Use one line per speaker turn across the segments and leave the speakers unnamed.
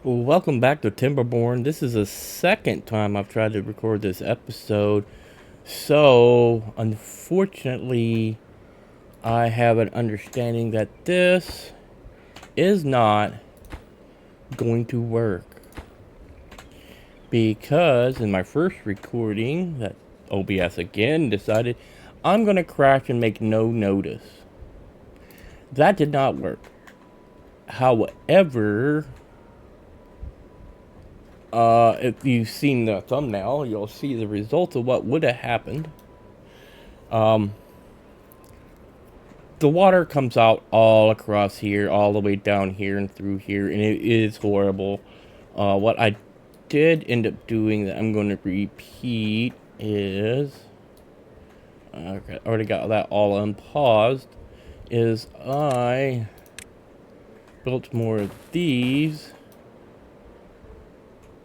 Well, welcome back to Timberborn. This is the second time I've tried to record this episode. So, unfortunately, I have an understanding that this is not going to work. Because in my first recording, that OBS again decided I'm going to crash and make no notice. That did not work. However, if you've seen the thumbnail, you'll see the result of what would have happened. The water comes out all across here, all the way down here and through here, and it is horrible. What I did end up doing that I'm going to repeat is, okay, I already got that all unpaused, is I built more of these.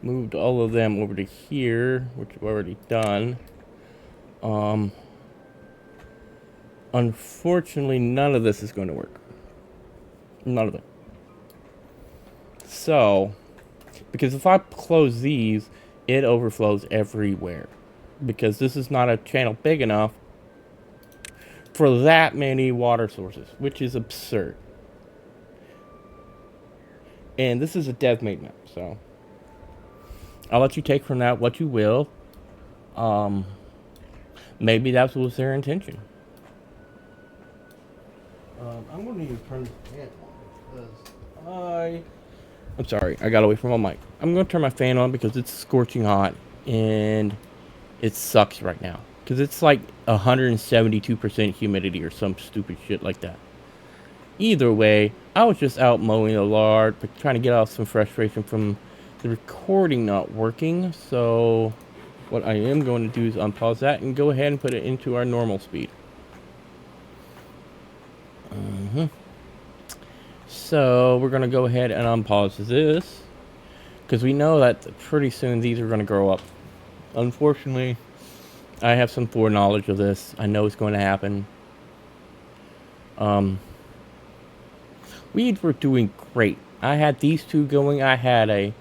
Moved all of them over to here, which I've already done. Unfortunately, none of this is going to work. None of it. So, because if I close these, it overflows everywhere. Because this is not a channel big enough for that many water sources, which is absurd. And this is a dev made map, so I'll let you take from that what you will. Maybe that was their intention. I'm going to turn this fan on because I'm sorry, I got away from my mic. I'm going to turn my fan on because it's scorching hot and it sucks right now. Because it's like 172% humidity or some stupid shit like that. Either way, I was just out mowing the yard, but trying to get off some frustration from the recording not working. So what I am going to do is unpause that and go ahead and put it into our normal speed. So we're going to go ahead and unpause this because we know that pretty soon these are going to grow up. Unfortunately, I have some foreknowledge of this. I know it's going to happen. Weeds were doing great. I had these two going. I had a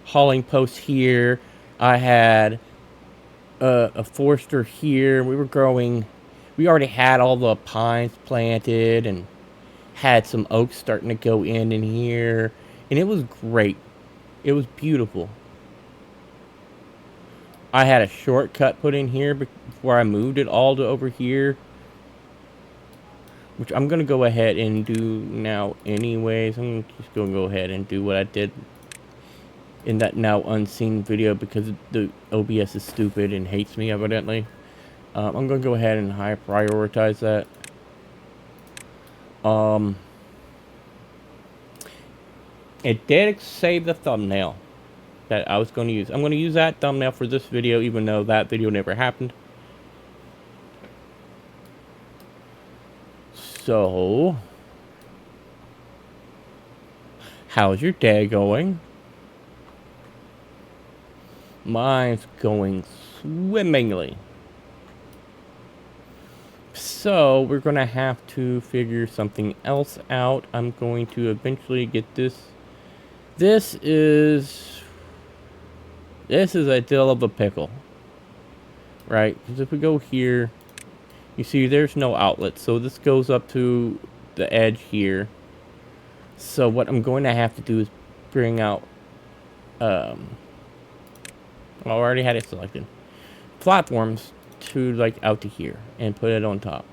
hauling post here. I had a forester here. We were growing. We already had all the pines planted and had some oaks starting to go in here. And it was great. It was beautiful. I had a shortcut put in here before I moved it all to over here, which I'm going to go ahead and do now anyways. I'm just going to go ahead and do what I did in that now unseen video because the OBS is stupid and hates me evidently. I'm going to go ahead and high prioritize that. It did save the thumbnail that I was going to use. I'm going to use that thumbnail for this video even though that video never happened. So, how's your day going? Mine's going swimmingly. So, we're going to have to figure something else out. I'm going to eventually get this. This is a dill of a pickle. Right? Because if we go here, you see there's no outlet. So this goes up to the edge here. So what I'm going to have to do is bring out, I already had it selected, platforms to like out to here and put it on top.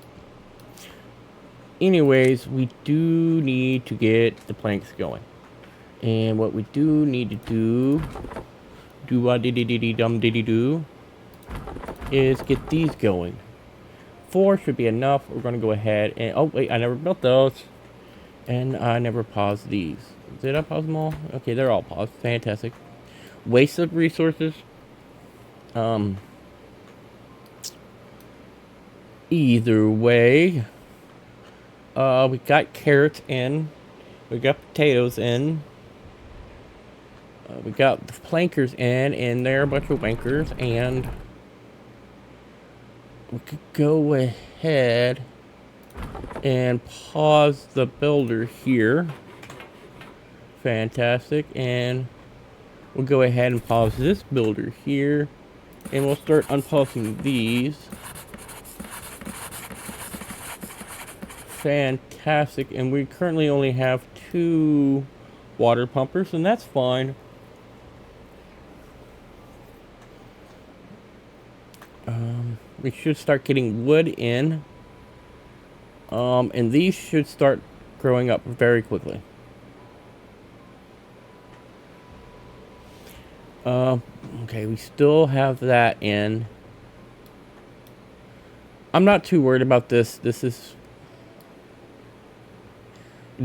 Anyways, we do need to get the planks going. And what we do need to do is get these going. 4 should be enough. We're going to go ahead and, oh wait, I never built those. And I never paused these. Did I pause them all? Okay, they're all paused. Fantastic. Waste of resources. Either way, we got carrots in. We got potatoes in. We got the plankers in, and they're a bunch of wankers, and we could go ahead and pause the builder here Fantastic. And we'll go ahead and pause this builder here. And we'll start unpausing these. Fantastic. And we currently only have 2 water pumpers, and that's fine. We should start getting wood in. And these should start growing up very quickly. Okay, we still have that in. I'm not too worried about this. It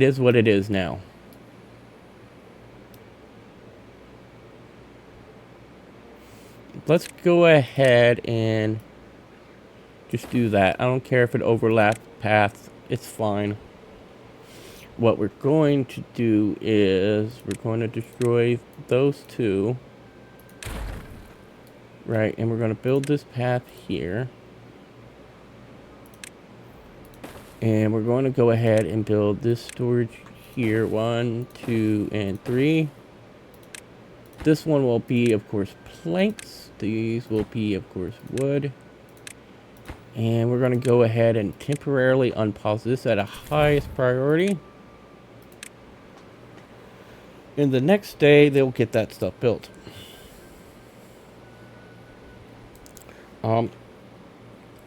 is what it is now. Let's go ahead and just do that. I don't care if it overlaps paths. It's fine. What we're going to do is we're going to destroy those 2. Right, and we're going to build this path here. And we're going to go ahead and build this storage here. 1, 2, and 3. This one will be, of course, planks. These will be, of course, wood. And we're going to go ahead and temporarily unpause this at a highest priority. And the next day, they'll get that stuff built.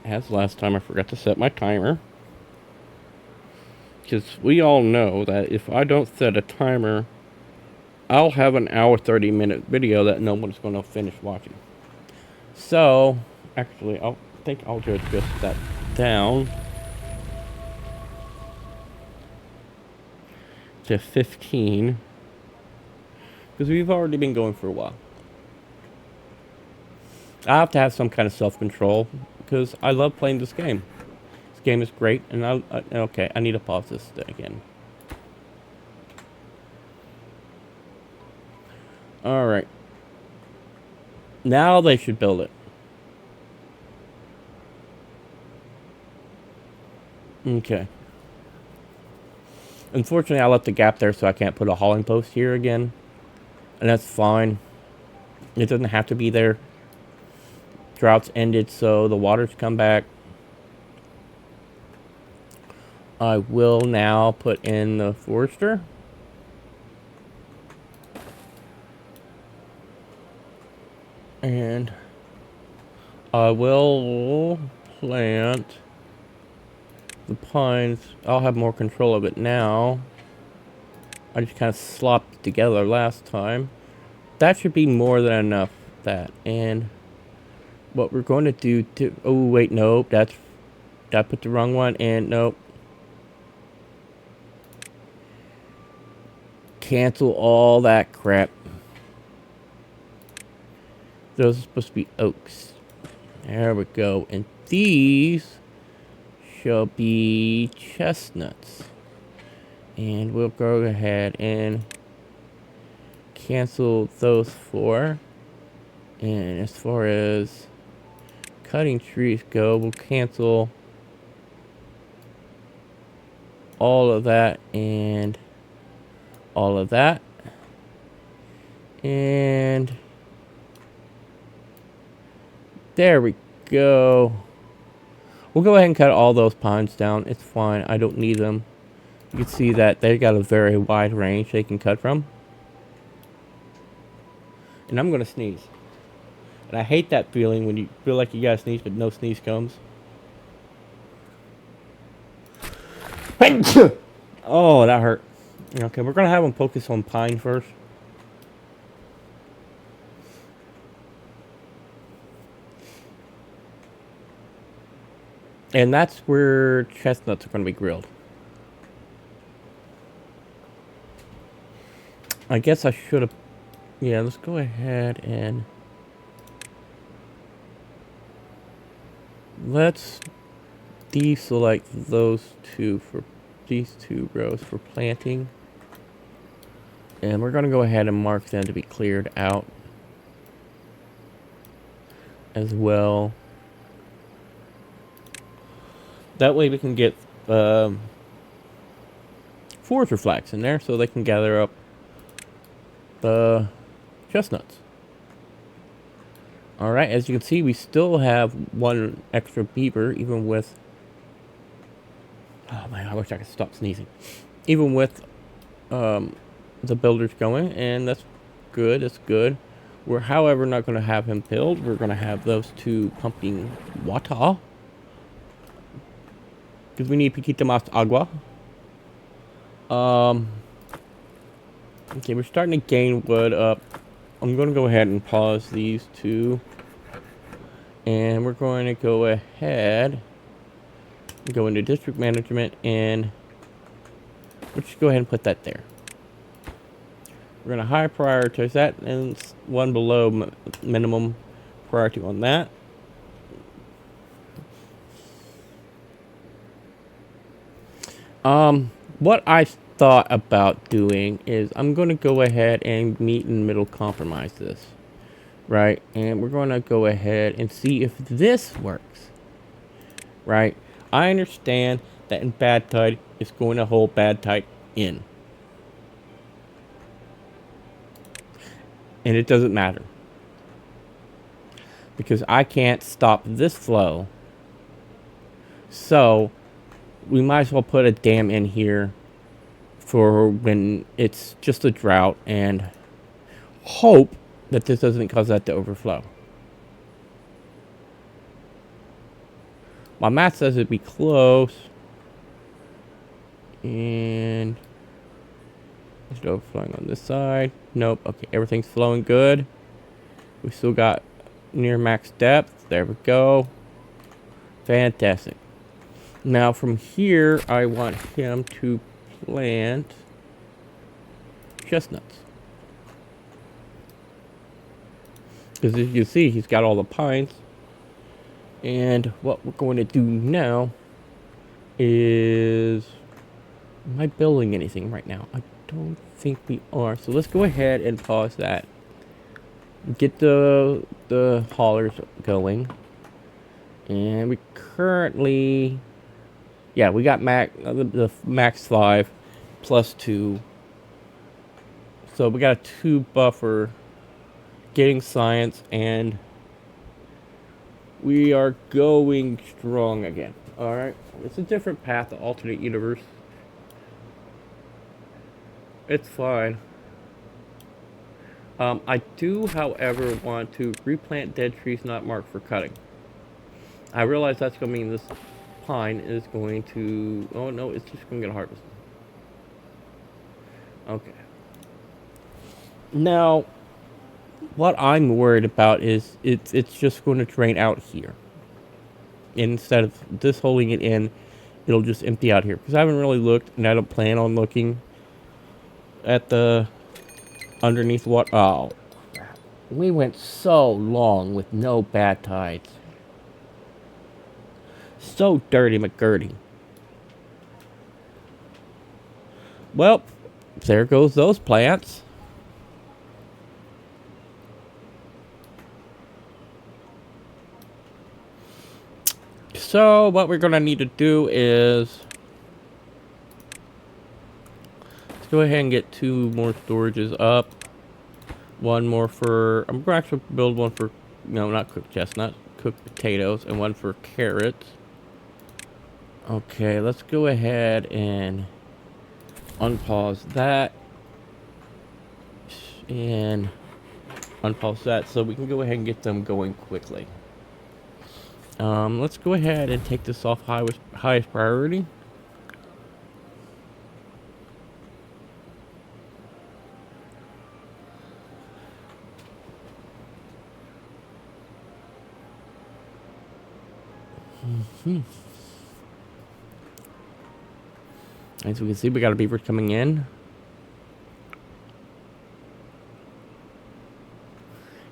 As last time, I forgot to set my timer. Because we all know that if I don't set a timer, I'll have an hour 30-minute video that no one's going to finish watching. So, actually, I think I'll just adjust that down to 15. Because we've already been going for a while. I have to have some kind of self-control because I love playing this game. This game is great, and okay, I need to pause this again. Alright. Now they should build it. Okay. Unfortunately, I left a gap there so I can't put a hauling post here again. And that's fine. It doesn't have to be there. Drought's ended, so the water's come back. I will now put in the forester. And I will plant the pines. I'll have more control of it now. I just kind of slopped it together last time. That should be more than enough. That. And what we're going to do to... Oh, wait, nope. I put the wrong one in. Nope. Cancel all that crap. Those are supposed to be oaks. There we go. And these shall be chestnuts. And we'll go ahead and cancel those 4. And as far as cutting trees go, we'll cancel all of that and all of that. And there we go. We'll go ahead and cut all those pines down. It's fine. I don't need them. You can see that they got a very wide range they can cut from. And I'm going to sneeze. And I hate that feeling when you feel like you got to sneeze, but no sneeze comes. Oh, that hurt. Okay, we're going to have them focus on pine first. And that's where chestnuts are going to be grilled. I guess I should have... Yeah, let's go ahead and... Let's deselect those two for... These 2 rows for planting. And we're going to go ahead and mark them to be cleared out. As well. That way we can get forester flax in there so they can gather up the chestnuts. Alright, as you can see, we still have one extra beaver, even with... Oh man, I wish I could stop sneezing. Even with the builders going, and that's good, that's good. We're, however, not going to have him build. We're going to have those two pumping water. Because we need poquito más agua. Okay, we're starting to gain wood up. I'm going to go ahead and pause these two. And we're going to go ahead and go into district management, and we'll just go ahead and put that there. We're going to high prioritize that, and one below minimum priority on that. What I thought about doing is I'm going to go ahead and meet in the middle compromise this. Right? And we're going to go ahead and see if this works. Right? I understand that in bad tide, it's going to hold bad tide in. And it doesn't matter. Because I can't stop this flow. So, we might as well put a dam in here for when it's just a drought, and hope that this doesn't cause that to overflow. My math says it'd be close. And it's overflowing on this side. Nope. Okay, everything's flowing good. We still got near max depth. There we go. Fantastic. Now from here, I want him to plant chestnuts. Because as you see, he's got all the pines. And what we're going to do now is... Am I building anything right now? I don't think we are. So let's go ahead and pause that. Get the haulers going. And we currently... Yeah, we got the max 5 plus 2. So we got a 2 buffer getting science, and we are going strong again. Alright, it's a different path, the alternate universe. It's fine. I do, however, want to replant dead trees not marked for cutting. I realize that's going to mean this pine is going to... Oh no, it's just going to get harvested. Okay. Now, what I'm worried about is it's just going to drain out here. Instead of this holding it in, it'll just empty out here. Because I haven't really looked, and I don't plan on looking at the underneath water. Oh, we went so long with no bad tides. So dirty McGurdy. Well, there goes those plants. So what we're gonna need to do is let's go ahead and get 2 more storages up. One more for, I'm gonna actually build one for, no, not cooked chestnuts, cooked potatoes, and one for carrots. Okay, let's go ahead and unpause that and unpause that so we can go ahead and get them going quickly. Let's go ahead and take this off highest priority. As we can see, we got a beaver coming in.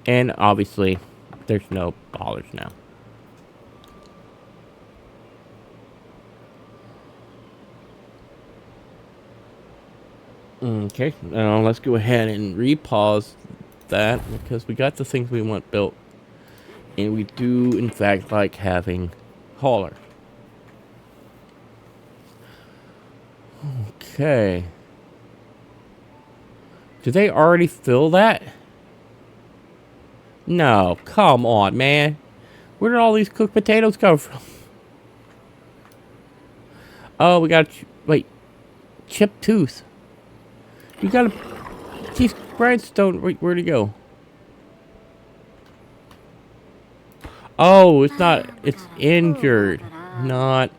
And obviously, there's no bollards now. Okay, now let's go ahead and repause that because we got the things we want built. And we do, in fact, like having hauler. Okay. Did they already fill that? No, come on, man. Where did all these cooked potatoes come from? Oh, we got... Wait. Chipped tooth. You got a... These grindstone... Wait, where'd he go? Oh, it's not... It's injured. Not...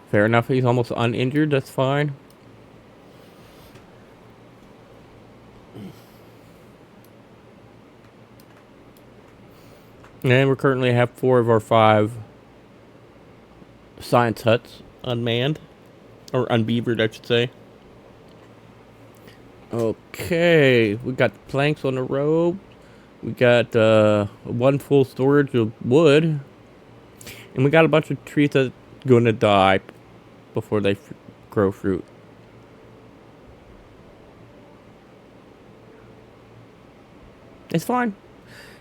Fair enough, he's almost uninjured. That's fine. And we currently have 4 of our 5 science huts unmanned. Or unbeavered, I should say. Okay, we got planks on the road. We got 1 full storage of wood. And we got a bunch of trees that are going to die before they grow fruit. It's fine.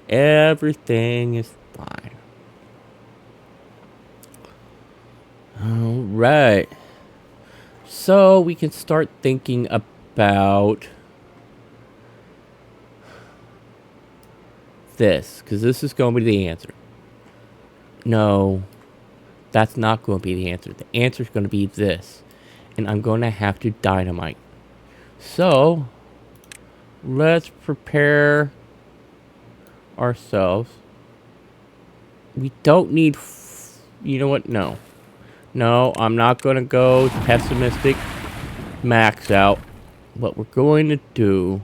Everything is fine. Alright. So we can start thinking about this, because this is going to be the answer. No, that's not going to be the answer. The answer is going to be this. And I'm going to have to dynamite. So, let's prepare ourselves. We don't need... You know what? No. No, I'm not going to go pessimistic max out. What we're going to do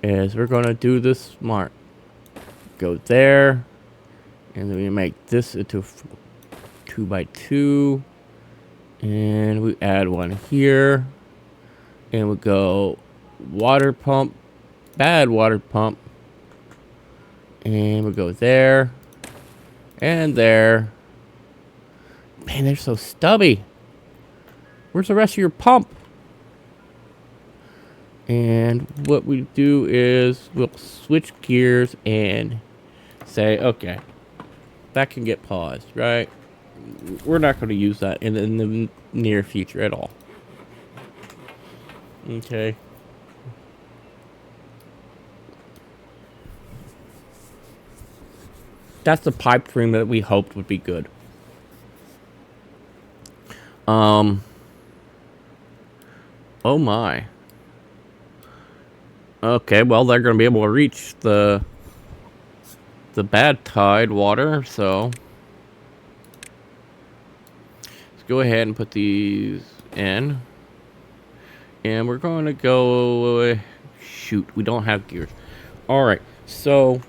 is we're going to do this smart. Go there. And then we make this into 2x2. And we add 1 here. And we go water pump. Bad water pump. And we go there. And there. Man, they're so stubby. Where's the rest of your pump? And what we do is we'll switch gears and say, okay, that can get paused, right? We're not going to use that in the near future at all. Okay. That's the pipe dream that we hoped would be good. Oh my. Okay, well, they're going to be able to reach the bad tide water, so let's go ahead and put these in. And we're going to go... shoot, we don't have gears. Alright, so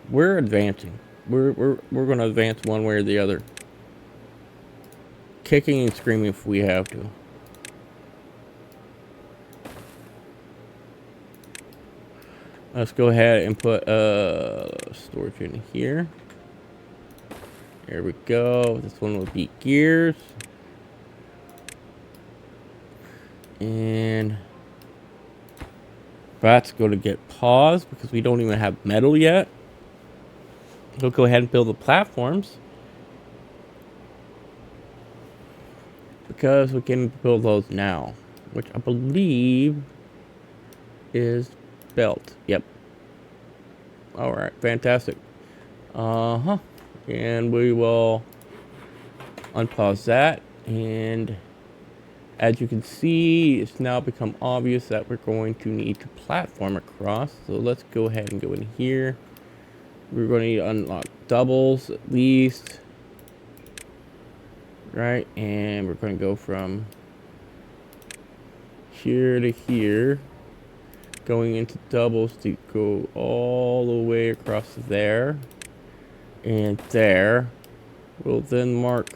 we're advancing. We're going to advance one way or the other. Kicking and screaming if we have to. Let's go ahead and put storage in here. There we go. This one will be gears. And that's going to get paused because we don't even have metal yet. We'll go ahead and build the platforms. Because we can build those now. Which I believe is built. Yep. Alright, fantastic. And we will unpause that. And as you can see, it's now become obvious that we're going to need to platform across. So let's go ahead and go in here. We're going to need to unlock doubles at least. Right, and we're going to go from here to here. Going into doubles to go all the way across there. And there. We'll then mark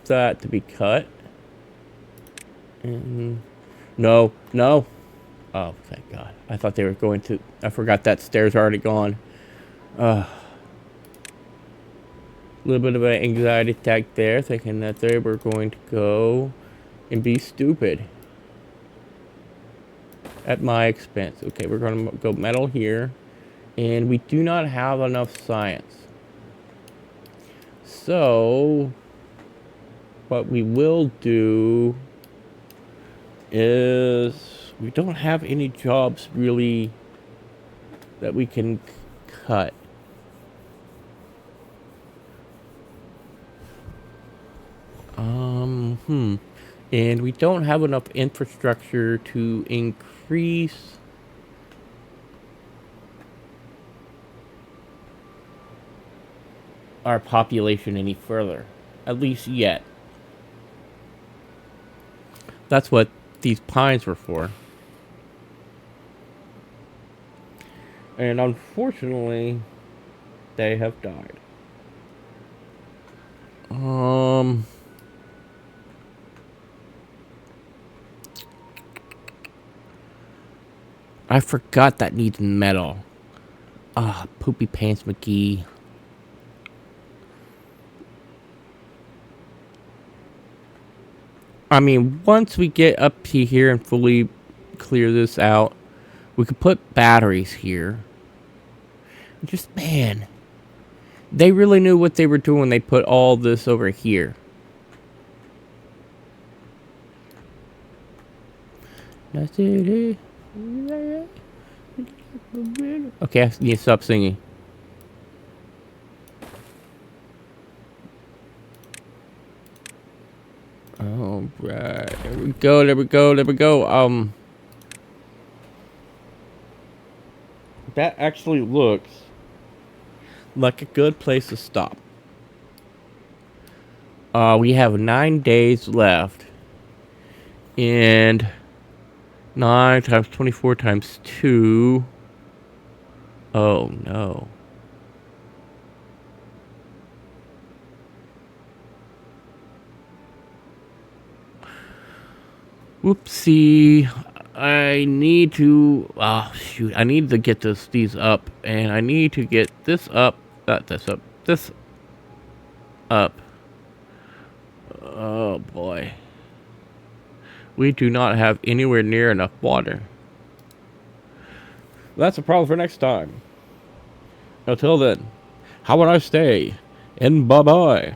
that to be cut. And no. Oh, thank God. I thought they were going to... I forgot that stair's already gone. A little bit of an anxiety attack there, thinking that they were going to go and be stupid. At my expense. Okay, we're going to go metal here. And we do not have enough science. So, what we will do is we don't have any jobs really that we can cut. And we don't have enough infrastructure to increase our population any further. At least yet. That's what these pines were for. And unfortunately, they have died. I forgot that needs metal. Ah, Poopy Pants McGee. I mean, once we get up to here and fully clear this out, we could put batteries here. Just, man, they really knew what they were doing when they put all this over here. That's it. Okay, I need to stop singing. All right, there we go, there we go, there we go. That actually looks like a good place to stop. We have 9 days left. And 9 times 24 times 2. Oh, no. Whoopsie. I need to... Oh, shoot. I need to get these up. And I need to get this up. Not this up. This up. Oh, boy. We do not have anywhere near enough water. That's a problem for next time. Until then, how would I stay? And bye-bye.